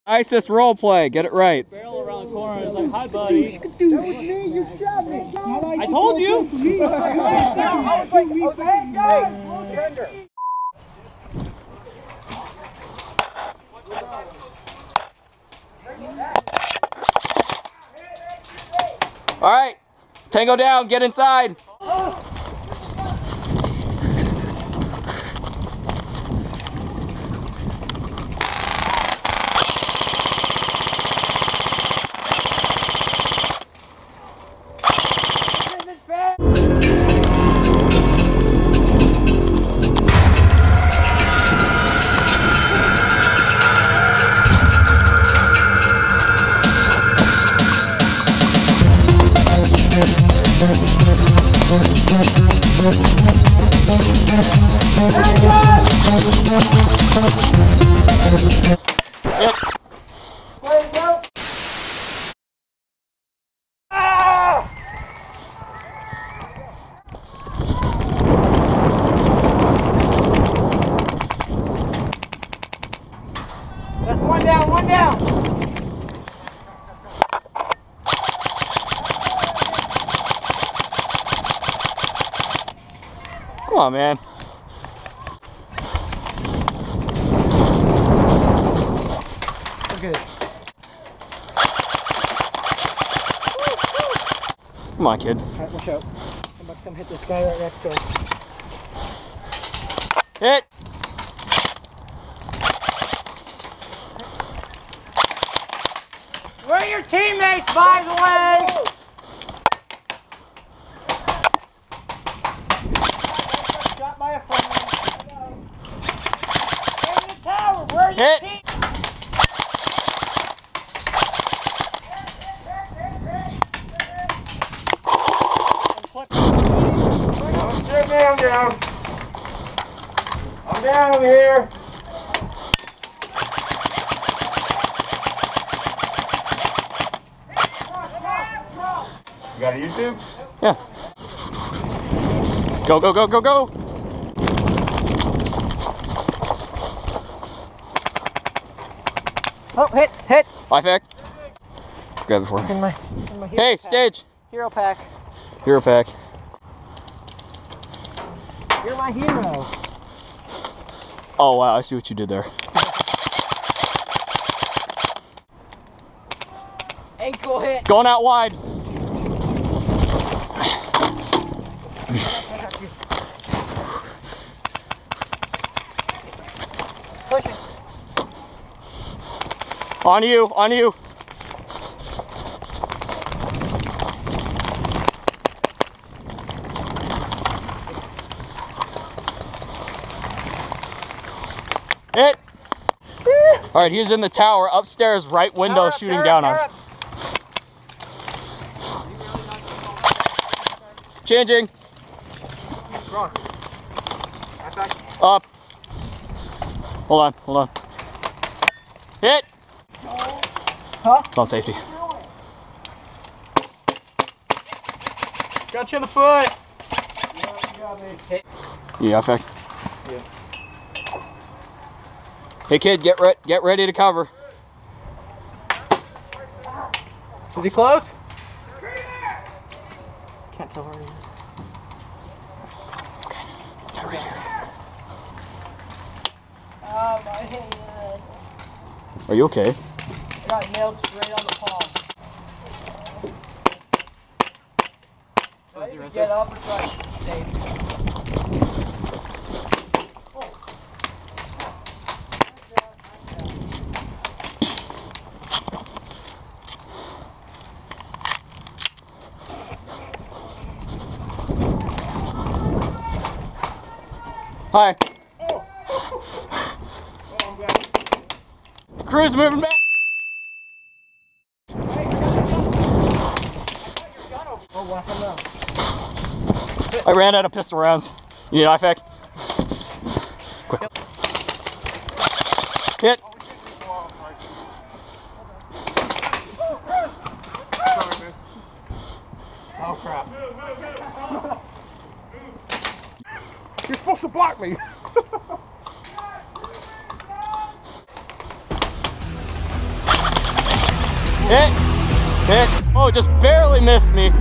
ISIS roleplay, get it right. Barrel around the corner is like, hi buddy. That was me, you shot me. I told you. I was like, okay, guys, close tender. All right, tango down, get inside. That's one down, one down. Come on, man. Okay. Come on, kid. Alright, watch out. I'm about to come hit this guy right next to him. Hit. Where are your teammates, by the way? Shot by a friend. In the tower, where's your team? I'm down. I'm down here. You got a YouTube? Yeah. Go, go, go, go, go. Oh, hit. Life hack. Grab it for me. In my hero Hey, pack. stage. Hero pack. Hero pack. You're my hero. Oh, wow, I see what you did there. Ankle hit. Going out wide. Push it. On you, on you. Hit. All right, he's in the tower upstairs, right window, shooting down on us. Changing. Up. Hold on, hold on. Hit. Huh? It's on safety. Got you in the foot. Yeah, effect. Yeah. Hey kid, get ready to cover. Is he close? Can't tell where he is. Okay, get right here. Oh, my hand. Are you okay? I got nailed straight on the palm. Do I need to get up or try to stay? Hi. Crew's moving back. I ran out of pistol rounds. You need IFAC? Quick. Hit. Oh crap. You're supposed to block me. Hit. Hit. Oh, just barely missed me.